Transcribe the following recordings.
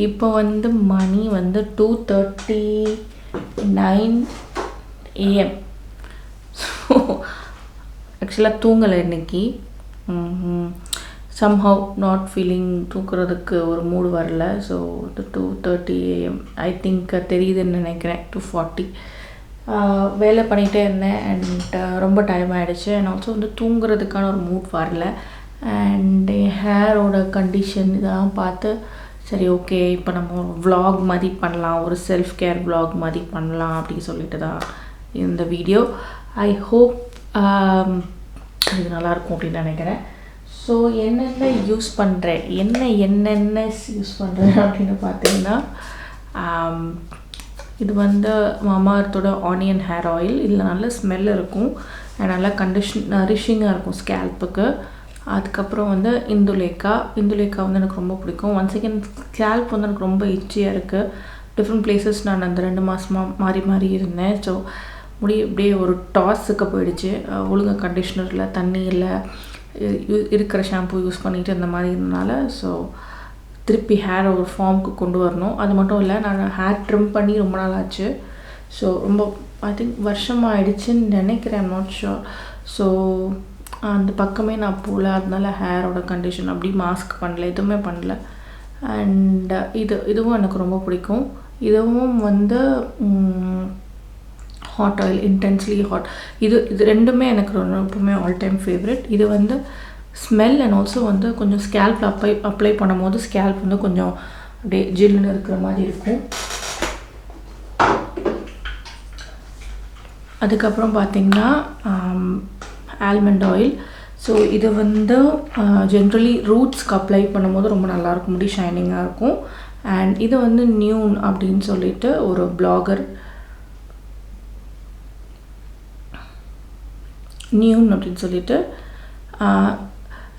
இப்போ வந்து மணி வந்து 2:39 AM. ஸோ ஆக்சுவலாக தூங்கலை இன்னைக்கு. சம்ஹவ் நாட் ஃபீலிங் தூக்குறதுக்கு ஒரு மூடு வரல. ஸோ 2:30 AM ஐ திங்க் தெரியுதுன்னு நினைக்கிறேன். 2:40 வேலை பண்ணிகிட்டே இருந்தேன் அண்ட் ரொம்ப டைம் ஆகிடுச்சு. அண்ட் ஆல்சோ வந்து தூங்குறதுக்கான ஒரு மூட் வரல. அண்ட் என் ஹேரோட கண்டிஷன் இதெல்லாம் பார்த்து சரி ஓகே இப்போ நம்ம ஒரு vlog மாதிரி பண்ணலாம், ஒரு செல்ஃப் கேர் vlog மாதிரி பண்ணலாம் அப்படின்னு சொல்லிட்டு தான் இந்த வீடியோ. ஐ ஹோப் இது நல்லாயிருக்கும் அப்படின்னு நினைக்கிறேன். ஸோ என்னென்ன யூஸ் பண்ணுறேன், என்னென்ன யூஸ் பண்ணுறேன் அப்படின்னு பார்த்தீங்கன்னா, இது வந்து மாமாஅர்த்தோட ஆனியன் ஹேர் ஆயில். இதில் நல்ல ஸ்மெல் இருக்கும் அண்ட் நல்லா நரிஷிங்காக இருக்கும் ஸ்கேல்ப்புக்கு. அதுக்கப்புறம் வந்து இந்துலேக்கா வந்து எனக்கு ரொம்ப பிடிக்கும். ஒன்ஸ் அகேன் ஸ்கேல்ப் வந்து எனக்கு ரொம்ப இச்சியாக இருக்குது. டிஃப்ரெண்ட் பிளேசஸ் நான் அந்த 2 மாதமாக மாறி இருந்தேன். ஸோ முடி அப்படியே ஒரு டாஸுக்கு போயிடுச்சு. ஒழுங்காக கண்டிஷ்னரில் தண்ணியில் இருக்கிற ஷாம்பூ யூஸ் பண்ணிவிட்டு இந்த மாதிரி இருந்தனால ஸோ திருப்பி ஹேரை ஒரு ஃபார்முக்கு கொண்டு வரணும். அது மட்டும் இல்லை, நான் ஹேர் ட்ரிம் பண்ணி ரொம்ப நாள் ஆச்சு. ஸோ ரொம்ப ஐ திங்க் வருஷமாக ஆயிடுச்சுன்னு நினைக்கிறேன், ஐம் நாட் ஷுர். ஸோ அந்த பக்கமே நான் போகல. அதனால ஹேரோட கண்டிஷன் அப்படி மாஸ்க் பண்ணல, எதுவுமே பண்ணல. அண்ட் இதுவும் எனக்கு ரொம்ப பிடிக்கும். இதுவும் வந்து ஹாட் ஆயில், இன்டென்ஸ்லி ஹாட். இது ரெண்டுமே எனக்கு எப்பவுமே ஆல் டைம் ஃபேவரட். இது வந்து ஸ்மெல் அண்ட் ஆல்சோ வந்து கொஞ்சம் ஸ்கேல்பில் அப்ளை பண்ணும் போது ஸ்கேல்ப் வந்து கொஞ்சம் அப்படியே ஜில்லுன்னு இருக்கிற மாதிரி இருக்கும். அதுக்கப்புறம் பார்த்திங்கன்னா ஆல்மண்ட் ஆயில். ஸோ இது வந்து ஜென்ரலி ரூட்ஸ்க்கு அப்ளை பண்ணும்போது ரொம்ப நல்லாயிருக்கும், முடி ஷைனிங்காக இருக்கும். அண்ட் இது வந்து நியூன் அப்படின்னு சொல்லிட்டு ஒரு பிளாகர், நியூன் அப்படின்னு சொல்லிட்டு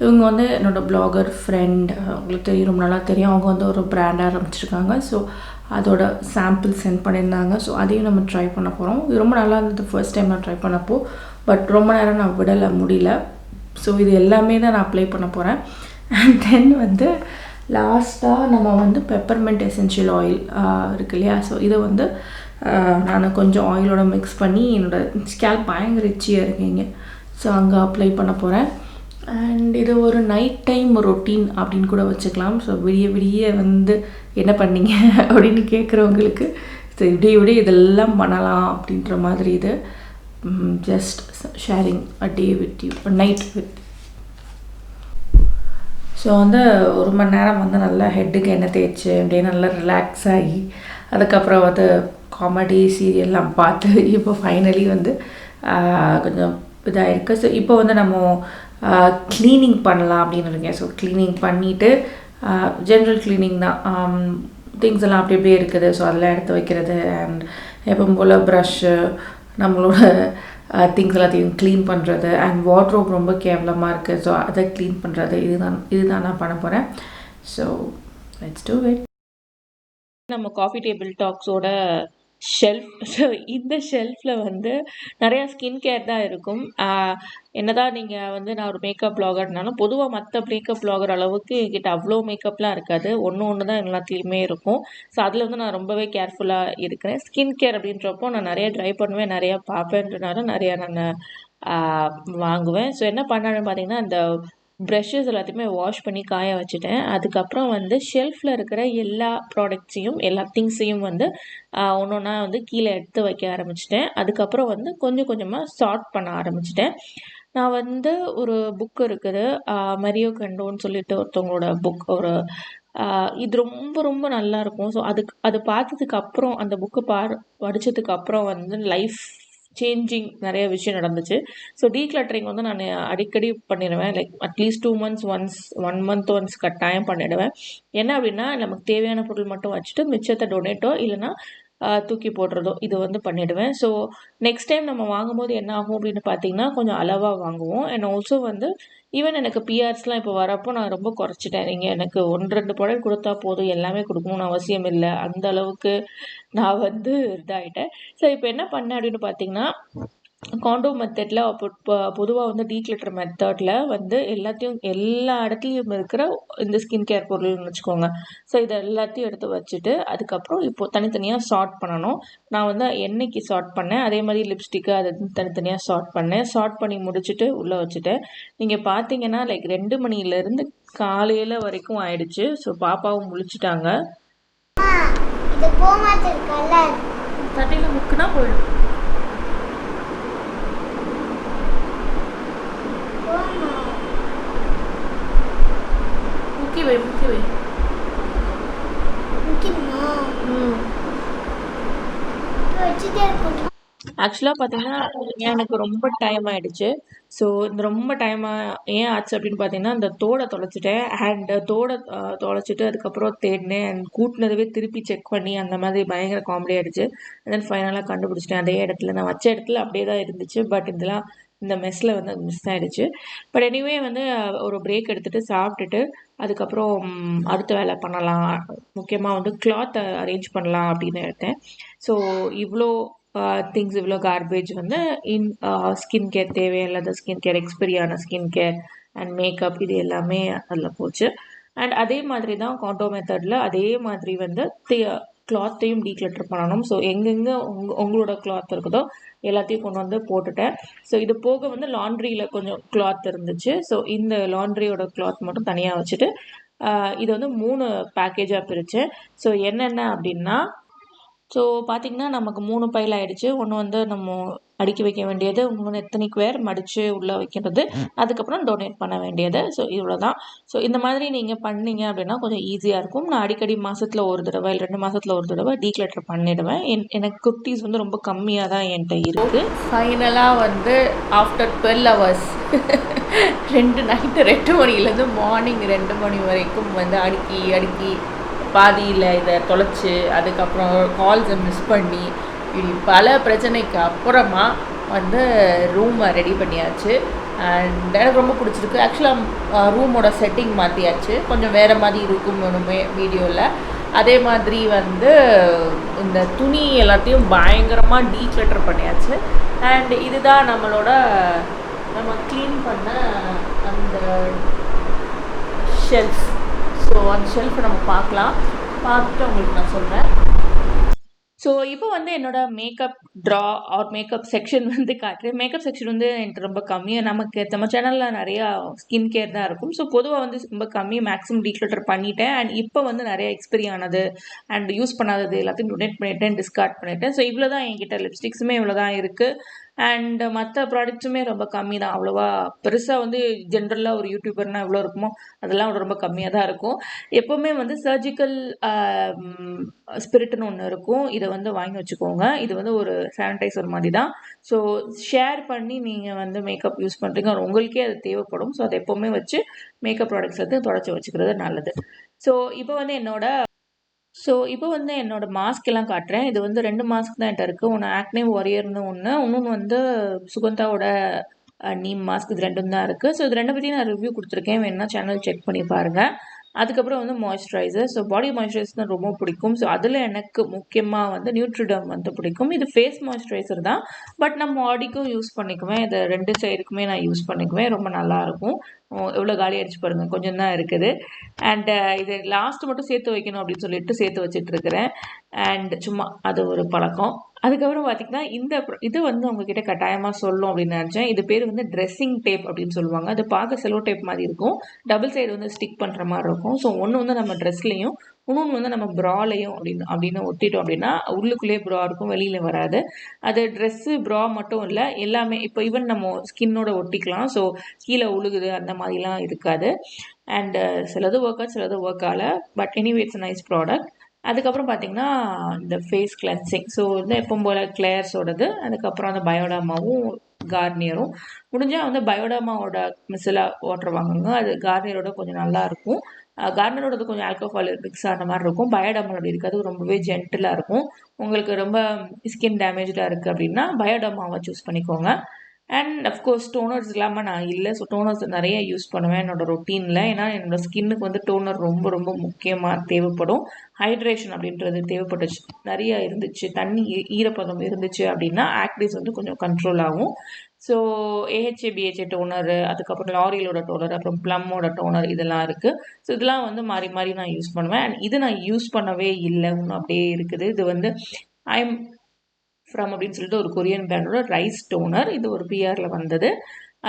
இவங்க வந்து என்னோடய பிளாகர் ஃப்ரெண்ட், அவங்களுக்கு தெரியும், ரொம்ப நல்லா தெரியும். அவங்க வந்து ஒரு பிராண்ட் ஆரம்பிச்சிருக்காங்க. ஸோ அதோட சாம்பிள் சென்ட் பண்ணியிருந்தாங்க. ஸோ அதையும் நம்ம ட்ரை பண்ண போகிறோம். இது ரொம்ப நல்லா இருந்தது ஃபர்ஸ்ட் டைம் நான் ட்ரை பண்ணப்போ. பட் ரொம்ப நேரம் நான் விடலை, முடியல. ஸோ இது எல்லாமே தான் நான் அப்ளை பண்ண போகிறேன். அண்ட் தென் வந்து லாஸ்ட்டாக நம்ம வந்து பெப்பர்மெண்ட் எசென்ஷியல் ஆயில் இருக்கு இல்லையா. ஸோ இதை வந்து நான் கொஞ்சம் ஆயிலோட மிக்ஸ் பண்ணி என்னோடய ஸ்கேல்ப் பயங்கர ரிச்சியாக இருக்கீங்க. ஸோ அங்கே அப்ளை பண்ண போகிறேன். அண்ட் இது ஒரு நைட் டைம் ரொட்டீன் அப்படின்னு கூட வச்சுக்கலாம். ஸோ விடிய வந்து என்ன பண்ணீங்க அப்படின்னு கேட்குறவங்களுக்கு ஸோ விடிய இதெல்லாம் பண்ணலாம் அப்படின்ற மாதிரி இது just sharing a day with you, night with. So வந்து 1 மணி நேரம் வந்து நல்லா ஹெட்டுக்கு எண்ணெய் தேய்ச்சி அப்படியே நல்லா ரிலாக்ஸ் ஆகி அதுக்கப்புறம் வந்து காமெடி சீரியல்லாம் பார்த்து இப்போ ஃபைனலி வந்து கொஞ்சம் இதாக இருக்குது. ஸோ இப்போ வந்து நம்ம க்ளீனிங் பண்ணலாம் அப்படின்னு இருக்கேன். ஸோ க்ளீனிங் பண்ணிவிட்டு ஜென்ரல் க்ளீனிங் தான், திங்ஸ் எல்லாம் அப்படி அப்படியே இருக்குது. ஸோ அதெல்லாம் எடுத்து வைக்கிறது அண்ட் எப்பவும் போல் ப்ரஷ்ஷு, நம்மளோட திங்ஸ் எல்லாத்தையும் க்ளீன் பண்ணுறது. அண்ட் வார்ட்ரோப் ரொம்ப கேவலமாக இருக்குது. ஸோ அதை க்ளீன் பண்ணுறது. இதுதான் நான் பண்ண போகிறேன். So let's do it. நம்ம காஃபி டேபிள் டாக்ஸோட ஷெல்ஃப். ஸோ இந்த ஷெல்ஃபில் வந்து நிறையா ஸ்கின் கேர் தான் இருக்கும். என்னதான் நீங்கள் வந்து நான் ஒரு மேக்கப் ப்ளாகர்னாலும் பொதுவாக மற்ற மேக்கப் ப்ளாகர் அளவுக்கு என்கிட்ட அவ்வளோ மேக்கப்லாம் இருக்காது. ஒன்று தான் எல்லாத்துலேயுமே இருக்கும். ஸோ அதில் வந்து நான் ரொம்பவே கேர்ஃபுல்லாக இருக்கிறேன். ஸ்கின் கேர் அப்படின்றப்போ நான் நிறையா ட்ரை பண்ணுவேன், நிறையா பார்ப்பேன்றனால நிறையா நான் வாங்குவேன். ஸோ என்ன பண்ணேன்னு பார்த்தீங்கன்னா, அந்த ப்ரஷஸ் எல்லாத்தையுமே வாஷ் பண்ணி காய வச்சுட்டேன். அதுக்கப்புறம் வந்து ஷெல்ஃபில் இருக்கிற எல்லா ப்ராடக்ட்ஸையும், எல்லா திங்ஸையும் வந்து ஒன்று ஒன்றா வந்து கீழே எடுத்து வைக்க ஆரம்பிச்சிட்டேன். அதுக்கப்புறம் வந்து கொஞ்சம் கொஞ்சமாக சார்ட் பண்ண ஆரம்பிச்சிட்டேன். நான் வந்து ஒரு புக் இருக்குது, மரியோ கண்டோன்னு சொல்லிட்டு ஒருத்தவங்களோட புக். இது ரொம்ப ரொம்ப நல்லாயிருக்கும். ஸோ அது பார்த்ததுக்கப்புறம், அந்த புக்கு படித்ததுக்கப்புறம் வந்து லைஃப் சேஞ்சிங் நிறைய விஷயம் நடந்துச்சு. ஸோ டீக்ளட்டரிங் வந்து நான் அடிக்கடி பண்ணிடுவேன். Like at least 2 months once, 1 month once கட்டாயம் பண்ணிவிடுவேன். என்ன அப்படின்னா, நமக்கு தேவையான பொருள் மட்டும் வச்சுட்டு மிச்சத்தை டொனேட்டோ இல்லைனா தூக்கி போடுறதோ இது வந்து பண்ணிவிடுவேன். ஸோ நெக்ஸ்ட் டைம் நம்ம வாங்கும்போது என்ன ஆகும் அப்படின்னு பார்த்தீங்கன்னா, கொஞ்சம் அளவாக வாங்குவோம். அண்ட் ஆல்சோ வந்து ஈவன் எனக்கு பிஆர்ஸ்லாம் இப்போ வரப்போ நான் ரொம்ப குறைச்சிட்டேன். நீங்கள் எனக்கு 1-2 ப்ராடக்ட் கொடுத்தா போதும், எல்லாமே கொடுக்கணும்னு அவசியம் இல்லை, அந்த அளவுக்கு நான் வந்து இதாகிட்டேன். ஸோ இப்போ என்ன பண்ணேன் அப்படின்னு பார்த்தீங்கன்னா, காண்டோ மெத்தடில் பொதுவாக வந்து டீக்ளட்டர் மெத்தடில் வந்து எல்லா இடத்துலையும் இருக்கிற இந்த ஸ்கின் கேர் பொருள்னு வச்சுக்கோங்க. ஸோ இதை எல்லாத்தையும் எடுத்து வச்சுட்டு அதுக்கப்புறம் இப்போது தனித்தனியாக சார்ட் பண்ணணும். நான் வந்து எண்ணெய்க்கு சார்ட் பண்ணேன், அதே மாதிரி லிப்ஸ்டிக்கு அதை தனித்தனியாக சார்ட் பண்ணேன். சார்ட் பண்ணி முடிச்சுட்டு உள்ளே வச்சுட்டேன். நீங்கள் பார்த்தீங்கன்னா லைக் 2 மணிலேருந்து காலையில் வரைக்கும் ஆயிடுச்சு. ஸோ பாப்பாவும் முழிச்சிட்டாங்க. தட்டியில் முக்குனா போயிடும். முக்கி வை. ஆக்சுவலாக பார்த்தீங்கன்னா எனக்கு ரொம்ப டைம் ஆகிடுச்சு. ஸோ இந்த ரொம்ப ஏன் ஆச்சு அப்படின்னு பார்த்தீங்கன்னா, இந்த தோடை தொலைச்சிட்டேன். அண்ட் தோடை தொலைச்சிட்டு அதுக்கப்புறம் தேடினேன். அண்ட் கூட்டினதவே திருப்பி செக் பண்ணி அந்த மாதிரி பயங்கர காமெடி ஆகிடுச்சு. அண்ட் தென் ஃபைனலாக கண்டுபிடிச்சிட்டேன். அதே இடத்துல நான் வச்ச இடத்துல அப்படியே தான் இருந்துச்சு. பட் இந்த மெஸ்ஸில் வந்து அது மிஸ் ஆகிடுச்சு. பட் எனிவே வந்து ஒரு பிரேக் எடுத்துகிட்டு சாப்பிட்டுட்டு அதுக்கப்புறம் அடுத்த வேலை பண்ணலாம், முக்கியமாக வந்து கிளாத்தை அரேஞ்ச் பண்ணலாம் அப்படின்னு எடுத்தேன். ஸோ இவ்வளோ திங்ஸ், இவ்வளோ கார்பேஜ் வந்து ஸ்கின் கேர் தேவையில்லாத ஸ்கின் கேர், எக்ஸ்பெரியான ஸ்கின் கேர் அண்ட் மேக்கப் இது எல்லாமே அதில் போச்சு. அண்ட் அதே மாதிரி தான் காண்டோ மெத்தடில் அதே மாதிரி வந்து கிளாத்தையும் டீக்ளட்டர் பண்ணணும். ஸோ எங்கெங்கே உங்களோட கிளாத் இருக்குதோ எல்லாத்தையும் கொண்டு வந்து போட்டுட்டேன். ஸோ இது போக வந்து லாண்ட்ரியில் கொஞ்சம் கிளாத் இருந்துச்சு. ஸோ இந்த லாண்ட்ரியோட கிளாத் மட்டும் தனியாக வச்சுட்டு இது வந்து 3 பேக்கேஜாக பிரித்தேன். ஸோ என்னென்ன அப்படின்னா, ஸோ பார்த்திங்கன்னா நமக்கு 3 பைல் ஆகிடுச்சு. ஒன்று வந்து நம்ம அடுக்கி வைக்க வேண்டியது, இன்னொன்று எத்தனிக் வேர் மடித்து உள்ளே வைக்கிறது, அதுக்கப்புறம் டொனேட் பண்ண வேண்டியது. ஸோ இவ்வளோ தான். ஸோ இந்த மாதிரி நீங்கள் பண்ணீங்க அப்படின்னா கொஞ்சம் ஈஸியாக இருக்கும். நான் அடிக்கடி மாதத்தில் ஒரு தடவை இல்லை 2 மாதத்தில் ஒரு தடவை டீக்ளட்டர் பண்ணிவிடுவேன். எனக்கு குர்த்திஸ் வந்து ரொம்ப கம்மியாக தான் என்கிட்ட இருக்குது. ஃபைனலாக வந்து ஆஃப்டர் 12 hours 2 நைட்டு 2 மணிலேருந்து மார்னிங் 2 மணி வரைக்கும் வந்து அடுக்கி பாதியில் இதை தொலைச்சி அதுக்கப்புறம் கால்ஸை மிஸ் பண்ணி இப்படி பல பிரச்சனைக்கு அப்புறமா வந்து ரூமை ரெடி பண்ணியாச்சு. அண்ட் எனக்கு ரொம்ப பிடிச்சிருக்கு. ஆக்சுவலாக ரூமோட செட்டிங் மாற்றியாச்சு, கொஞ்சம் வேறு மாதிரி இருக்கும் ஒன்றுமே வீடியோவில். அதே மாதிரி வந்து இந்த துணி எல்லாத்தையும் பயங்கரமாக டீக்ளட்டர் பண்ணியாச்சு. அண்ட் இதுதான் நம்ம க்ளீன் பண்ண அந்த ஷெல்ஃப். ஸோ அந்த ஷெல்ஃபை நம்ம பார்த்துட்டு உங்களுக்கு நான் சொல்கிறேன். ஸோ இப்போ வந்து என்னோடய makeup draw R makeup section வந்து காட்டுறேன். மேக்கப் செக்ஷன் வந்து எனக்கு ரொம்ப கம்மியாக, நம்ம சேனலில் நிறையா ஸ்கின் கேர் தான் இருக்கும். ஸோ பொதுவாக வந்து ரொம்ப கம்மி, மேக்ஸிமம் டீக்ளட்டர் பண்ணிட்டேன். அண்ட் இப்போ வந்து நிறைய எக்ஸ்பெரி ஆனது அண்ட் யூஸ் பண்ணாதது எல்லாத்தையும் டொனேட் பண்ணிட்டேன், டிஸ்கார்ட் பண்ணிட்டேன். ஸோ இவ்வளோ தான் என்கிட்ட. லிப்ஸ்டிக்ஸுமே இவ்வளோ தான் இருக்குது. அண்ட் மற்ற ப்ராடக்ட்ஸுமே ரொம்ப கம்மி தான். அவ்வளோவா பெருசாக வந்து ஜென்ரலாக ஒரு யூடியூபர்னால் எவ்வளோ இருக்குமோ அதெல்லாம் ரொம்ப கம்மியாக தான் இருக்கும். எப்போவுமே வந்து சர்ஜிக்கல் ஸ்பிரிட்னு ஒன்று இருக்கும். இதை வந்து வாங்கி வச்சுக்கோங்க. இது வந்து ஒரு சானிடைசர் மாதிரி தான். ஸோ ஷேர் பண்ணி நீங்கள் வந்து மேக்கப் யூஸ் பண்ணுறீங்க, உங்களுக்கே அது தேவைப்படும். ஸோ அதை எப்போவுமே வச்சு மேக்கப் ப்ராடக்ட்ஸ் வந்து தொடச்சி வச்சுக்கிறது நல்லது. ஸோ இப்போ வந்து என்னோட மாஸ்க் எல்லாம் காட்டுறேன். இது வந்து 2 மாஸ்க் தான் என்கிட்ட இருக்குது. ஒன்று ஆக்னே வாரியர்னு ஒன்று, இன்னொன்று வந்து சுகந்தாவோட நீம் மாஸ்க். இது 2 தான் இருக்குது. ஸோ இது 2 பற்றி நான் ரிவ்யூ கொடுத்துருக்கேன், வேணுன்னா சேனல் செக் பண்ணி பாருங்கள். அதுக்கப்புறம் வந்து மாய்ஸ்சரைசர். ஸோ பாடி மாய்ஸ்சரைசர் தான் ரொம்ப பிடிக்கும். ஸோ அதில் எனக்கு முக்கியமாக வந்து நியூட்ரிடம் வந்து பிடிக்கும். இது ஃபேஸ் மாய்ஸ்சரைசர் தான், பட் நான் பாடிக்கும் யூஸ் பண்ணிக்குவேன். இதை 2 சைடுக்குமே நான் யூஸ் பண்ணிக்குவேன். ரொம்ப நல்லாயிருக்கும். எவ்வளோ காலி அடிச்சு பாருங்கள், கொஞ்சம் தான் இருக்குது. அண்டு இது லாஸ்ட்டு மட்டும் சேர்த்து வைக்கணும் அப்படின்னு சொல்லிட்டு சேர்த்து வச்சிட்ருக்கிறேன். அண்ட் சும்மா அது ஒரு பழக்கம். அதுக்கப்புறம் பார்த்திங்கன்னா இது வந்து உங்ககிட்ட கட்டாயமாக சொல்லணும் அப்படின்னு நினச்சேன். இது பேர் வந்து ட்ரெஸ்ஸிங் டேப் அப்படின்னு சொல்லுவாங்க. அது பார்க்க செலோ டேப் மாதிரி இருக்கும். டபுள் சைடு வந்து ஸ்டிக் பண்ணுற மாதிரி இருக்கும். ஸோ ஒன்று வந்து நம்ம ட்ரெஸ்லையும், இன்னொன்று வந்து நம்ம ப்ராலையும் அப்படின்னு ஒட்டிட்டோம் அப்படின்னா உள்ளுக்குள்ளேயே ப்ரா இருக்கும், வெளியில் வராது. அது ட்ரெஸ்ஸு ப்ரா மட்டும் இல்லை, எல்லாமே இப்போ ஈவன் நம்ம ஸ்கின்னோட ஒட்டிக்கலாம். ஸோ கீழே உழுகுது அந்த மாதிரிலாம் இருக்காது. அண்டு சிலது ஒர்க் ஆகுது, சிலது ஒர்க் ஆகல. But anyway it's nice product. அதுக்கப்புறம் பார்த்திங்கன்னா இந்த ஃபேஸ் கிளென்சிங். ஸோ வந்து எப்பவும் போல் கிளேர்ஸோடது, அதுக்கப்புறம் அந்த பயோடாமாவும் கார்னியரும். முடிஞ்சால் வந்து பயோடாமாவோட மிஸ்ஸில் வாட்டர் வாங்குங்க, அது கார்னியரோட கொஞ்சம் நல்லாயிருக்கும். கார்னியரோடது கொஞ்சம் ஆல்கோஹால் மிக்ஸ் ஆன மாதிரி இருக்கும். பயோடாமாவோட இருக்காது, ரொம்பவே ஜென்டிலாக இருக்கும். உங்களுக்கு ரொம்ப ஸ்கின் டேமேஜாக இருக்குது அப்படின்னா பயோடாமாவை சூஸ் பண்ணிக்கோங்க. அண்ட் அஃப்கோர்ஸ் டோனர்ஸ் இல்லாமல் நான் இல்லை. ஸோ டோனர்ஸ் நிறைய யூஸ் பண்ணுவேன் என்னோடய ரொட்டீனில். ஏன்னா என்னோடய ஸ்கின்னுக்கு வந்து டோனர் ரொம்ப ரொம்ப முக்கியமாக தேவைப்படும். ஹைட்ரேஷன் அப்படின்றது தேவைப்பட்டுச்சு, நிறைய இருந்துச்சு, தண்ணி ஈரப்பதம் இருந்துச்சு அப்படின்னா ஆக்னிஸ் வந்து கொஞ்சம் கண்ட்ரோல் ஆகும். ஸோ ஏஹெச்ஏ பிஹெச்ஏ டோனரு, அதுக்கப்புறம் லாரியலோட டோனர், அப்புறம் ப்ளம்மோட டோனர் இதெல்லாம் இருக்குது. ஸோ இதெல்லாம் வந்து மாறி மாறி நான் யூஸ் பண்ணுவேன். அண்ட் இது நான் யூஸ் பண்ணவே இல்லை, இன்னும் அப்படியே இருக்குது. இது வந்து ஐஎம் ஃப்ரம் அப்படின்னு சொல்லிட்டு ஒரு கொரியன் பிராண்டோட ரைஸ் டோனர். இது ஒரு பிஆரில் வந்தது.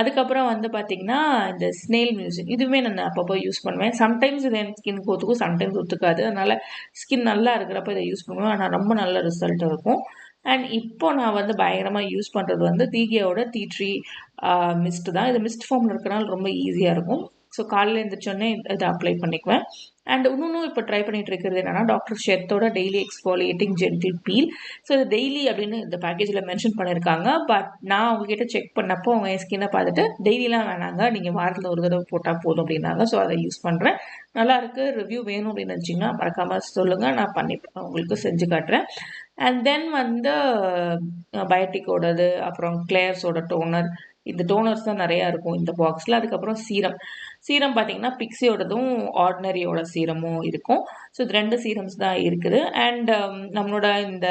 அதுக்கப்புறம் வந்து பார்த்திங்கன்னா இந்த ஸ்னேல் மியூசிக், இதுவுமே நான் அப்பப்போ யூஸ் பண்ணுவேன். சம்டைம்ஸ் இது என் ஸ்கின்க்கு ஒத்துக்கும், சம்டைம்ஸ் ஒத்துக்காது. அதனால் ஸ்கின் நல்லா இருக்கிறப்ப இதை யூஸ் பண்ணுவேன். ஆனால் ரொம்ப நல்ல ரிசல்ட் இருக்கும். அண்ட் இப்போ நான் வந்து பயங்கரமாக யூஸ் பண்ணுறது வந்து தீகியாவோட டீ ட்ரீ மிஸ்ட் தான். இது மிஸ்ட் ஃபார்மில் இருக்கிறனால ரொம்ப ஈஸியாக இருக்கும். ஸோ காலையில் எழுந்திரிச்சோடனே இதை அப்ளை பண்ணிக்குவேன். அண்ட் இன்னொன்றும் இப்போ ட்ரை பண்ணிகிட்டு இருக்கிறது என்னென்னா டாக்டர் ஷெத்தோட daily exfoliating gentle peel. So இது டெய்லி அப்படின்னு இந்த பேக்கேஜில் மென்ஷன் பண்ணியிருக்காங்க. பட் நான் அவங்ககிட்ட செக் பண்ணப்போ அவங்க என் ஸ்கின்னை பார்த்துட்டு டெய்லிலாம் வேணாங்க, நீங்கள் வாரத்தில் ஒரு தடவை போட்டால் போதும் அப்படின்னாங்க. ஸோ அதை யூஸ் பண்ணுறேன். நல்லாயிருக்கு. ரிவ்யூ வேணும் அப்படின்னு நினச்சிங்கன்னா மறக்காமல் சொல்லுங்கள், நான் பண்ணி உங்களுக்கு செஞ்சு காட்டுறேன். அண்ட் தென் வந்து பயோட்டிக்கோடது, அப்புறம் கிளேர்ஸோட டோனர், இந்த டோனர்ஸ் தான் நிறையா இருக்கும் இந்த பாக்ஸில். அதுக்கப்புறம் சீரம் பார்த்திங்கன்னா பிக்ஸியோடதும் ஆர்டினரியோட சீரமும் இருக்கும். ஸோ இது 2 சீரம்ஸ் தான் இருக்குது. அண்ட் நம்மளோட இந்த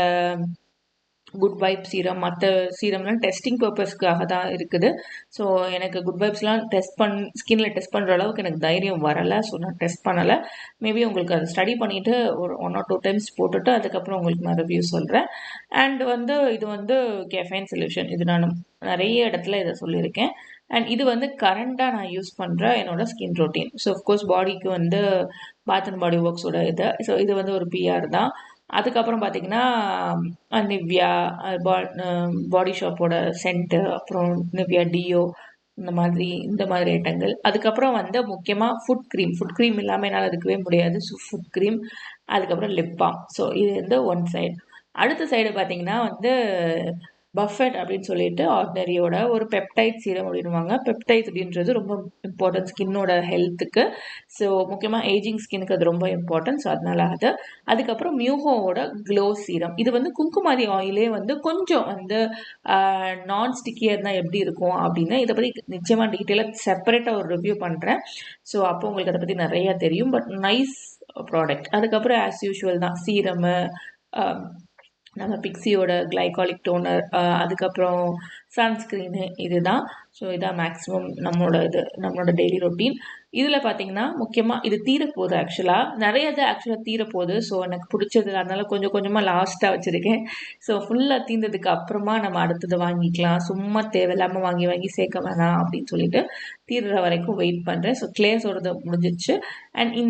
குட் வைப் சீரம், மற்ற சீரம்லாம் டெஸ்டிங் பர்பஸ்க்காக தான் இருக்குது. ஸோ எனக்கு குட் வைப்ஸ்லாம் ஸ்கின்னில் டெஸ்ட் பண்ணுற அளவுக்கு எனக்கு தைரியம் வரலை. ஸோ நான் டெஸ்ட் பண்ணலை. மேபி உங்களுக்கு அதை ஸ்டடி பண்ணிவிட்டு ஒரு 1 or 2 times போட்டுட்டு அதுக்கப்புறம் உங்களுக்கு நான் ரிவ்யூ சொல்கிறேன். அண்ட் வந்து இது வந்து கெஃபைன் சொல்யூஷன், இது நான் நிறைய இடத்துல இதை சொல்லியிருக்கேன். அண்ட் இது வந்து கரண்டாக நான் யூஸ் பண்ணுற என்னோட ஸ்கின் ரொட்டீன். ஸோ அஃப்கோர்ஸ் பாடிக்கு வந்து பாத் அண்ட் பாடி ஒர்க்ஸோட இது. ஸோ இது வந்து ஒரு பிஆர் தான். அதுக்கப்புறம் பார்த்திங்கன்னா நிவ்யா பாடி ஷாப்போட சென்ட்டு, அப்புறம் நிவ்யா டியோ, இந்த மாதிரி ஐட்டங்கள். அதுக்கப்புறம் வந்து முக்கியமாக ஃபுட் க்ரீம் இல்லாமல் என்னால் இருக்கவே முடியாது. ஸோ ஃபுட் க்ரீம், அதுக்கப்புறம் லிப் பாம். ஸோ இது வந்து ஒன் சைடு. அடுத்த சைடு பார்த்திங்கன்னா வந்து பஃபெட் அப்படின்னு சொல்லிட்டு ஆர்டினரியோட ஒரு பெப்டைட் சீரம் அப்படின்வாங்க. பெப்டைட் அப்படின்றது ரொம்ப இம்பார்ட்டன்ட் ஸ்கின்னோட ஹெல்த்துக்கு. ஸோ முக்கியமாக ஏஜிங் ஸ்கின்னுக்கு அது ரொம்ப இம்பார்ட்டன்ட். ஸோ அதனால அது. அதுக்கப்புறம் மியூஹோவோட க்ளோ சீரம். இது வந்து குங்குமாதி ஆயிலே வந்து கொஞ்சம் வந்து நான் ஸ்டிக்கியாக இருந்தால் எப்படி இருக்கும் அப்படின்னு இதை பற்றி நிச்சயமாக டீட்டெயிலாக செப்பரேட்டாக ஒரு ரிவ்யூ பண்ணுறேன். ஸோ அப்போ உங்களுக்கு அதை பற்றி நிறையா தெரியும். But nice product. அதுக்கப்புறம் ஆஸ் யூஷுவல் தான் சீரமு, நம்ம பிக்ஸியோட கிளைகாலிக் டோனர், அதுக்கப்புறம் சன்ஸ்க்ரீனு, இதுதான். ஸோ இதான் மேக்ஸிமம் நம்மளோட டெய்லி ரொட்டீன். இதில் பார்த்திங்கன்னா முக்கியமாக இது தீரப்போகுது. ஆக்சுவலாக தீரப்போகுது. ஸோ எனக்கு பிடிச்சது, அதனால கொஞ்சம் கொஞ்சமாக லாஸ்ட்டாக வச்சுருக்கேன். ஸோ ஃபுல்லாக தீர்ந்ததுக்கு அப்புறமா நம்ம அடுத்தது வாங்கிக்கலாம். சும்மா தேவையில்லாமல் வாங்கி சேர்க்க வேணாம் அப்படின்னு சொல்லிட்டு தீர்ற வரைக்கும் வெயிட் பண்ணுறேன். ஸோ கிளேஸோடது முடிஞ்சிச்சு. அண்ட்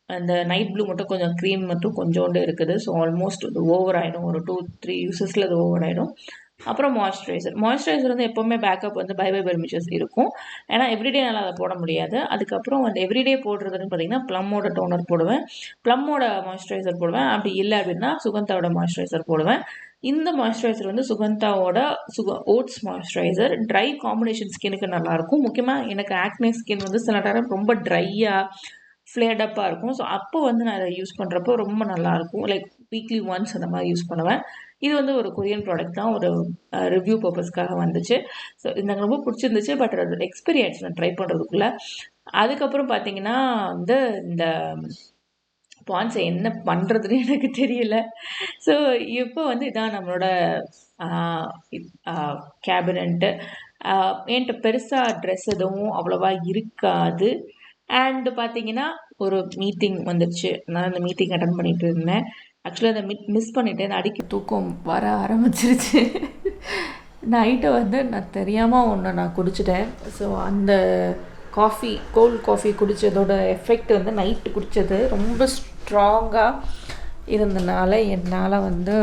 அந்த நைட் ப்ளூ மட்டும் கொஞ்சம் க்ரீம் மட்டும் கொஞ்சோண்டு இருக்குது. ஸோ ஆல்மோஸ்ட் அது ஓவர் ஆகிடும். ஒரு 2-3 யூசஸில் அது ஓவர் ஆகிடும். அப்புறம் மாய்ஸ்சரைசர் வந்து எப்போவுமே பேக்கப் வந்து பை பெர்மிஷஸ் இருக்கும். ஏன்னா எவ்ரிடே நல்லா அதை போட முடியாது. அதுக்கப்புறம் வந்து எவ்ரிடே போடுறதுன்னு பார்த்தீங்கன்னா ப்ளம்மோட டோனர் போடுவேன், ப்ளம்மோட மாய்ஸ்சரைசர் போடுவேன். அப்படி இல்லை அப்படின்னா சுகந்தாவோட மாய்ஸ்சரைசர் போடுவேன். இந்த மாய்ஸ்சரைசர் வந்து சுகந்தாவோட ஓட்ஸ் மாய்ஸ்சரைசர். ட்ரை காம்பினேஷன் ஸ்கின்னுக்கு நல்லாயிருக்கும். முக்கியமாக எனக்கு ஆக்னே ஸ்கின் வந்து சில நேரம் ரொம்ப ட்ரையாக ஃப்ளேடப்பாக இருக்கும். ஸோ அப்போ வந்து நான் அதை யூஸ் பண்ணுறப்போ ரொம்ப நல்லாயிருக்கும். லைக் வீக்லி ஒன்ஸ் அந்த மாதிரி யூஸ் பண்ணுவேன். இது வந்து ஒரு கொரியன் ப்ராடக்ட் தான், ஒரு ரிவ்யூ பர்பஸ்க்காக வந்துச்சு. ஸோ இது எனக்கு ரொம்ப பிடிச்சிருந்துச்சு. பட் அது எக்ஸ்பீரி ஆயிடுச்சு நான் ட்ரை பண்ணுறதுக்குள்ளே. அதுக்கப்புறம் பார்த்திங்கன்னா வந்து இந்த பான்ஸை என்ன பண்ணுறதுன்னு எனக்கு தெரியல. ஸோ இப்போ வந்து இதான் நம்மளோட கேபினெட்டு. என்கிட்ட பெருசாக ட்ரெஸ் எதுவும் அவ்வளோவா இருக்காது. அண்டு பார்த்திங்கன்னா ஒரு மீட்டிங் வந்துடுச்சு. நான் அந்த மீட்டிங் அட்டன் பண்ணிகிட்டு இருந்தேன். ஆக்சுவலாக அதை மிஸ் பண்ணிவிட்டேன். அடிக்க தூக்கம் வர ஆரம்பிச்சிருச்சு. நைட்டை வந்து நான் தெரியாமல் ஒன்று நான் குடிச்சிட்டேன். ஸோ அந்த கோல்ட் காஃபி குடித்ததோட எஃபெக்ட் வந்து நைட்டு குடித்தது ரொம்ப ஸ்ட்ராங்காக இருந்தனால என்னால் வந்து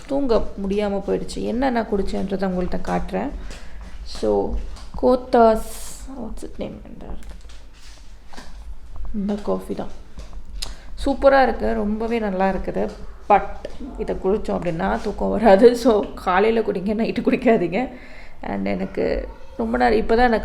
தூங்க முடியாமல் போயிடுச்சு. என்ன நான் குடித்தேன்றதை உங்கள்கிட்ட காட்டுறேன். So Kothas what's it name இந்த காஃபி தான். சூப்பராக இருக்குது, ரொம்பவே நல்லா இருக்குது. பட் இதை குடித்தோம் அப்படின்னா தூக்கம் வராது. ஸோ காலையில் குடிங்க, நைட்டு குடிக்காதீங்க. அண்ட் எனக்கு ரொம்ப நேரம் இப்போ தான் எனக்கு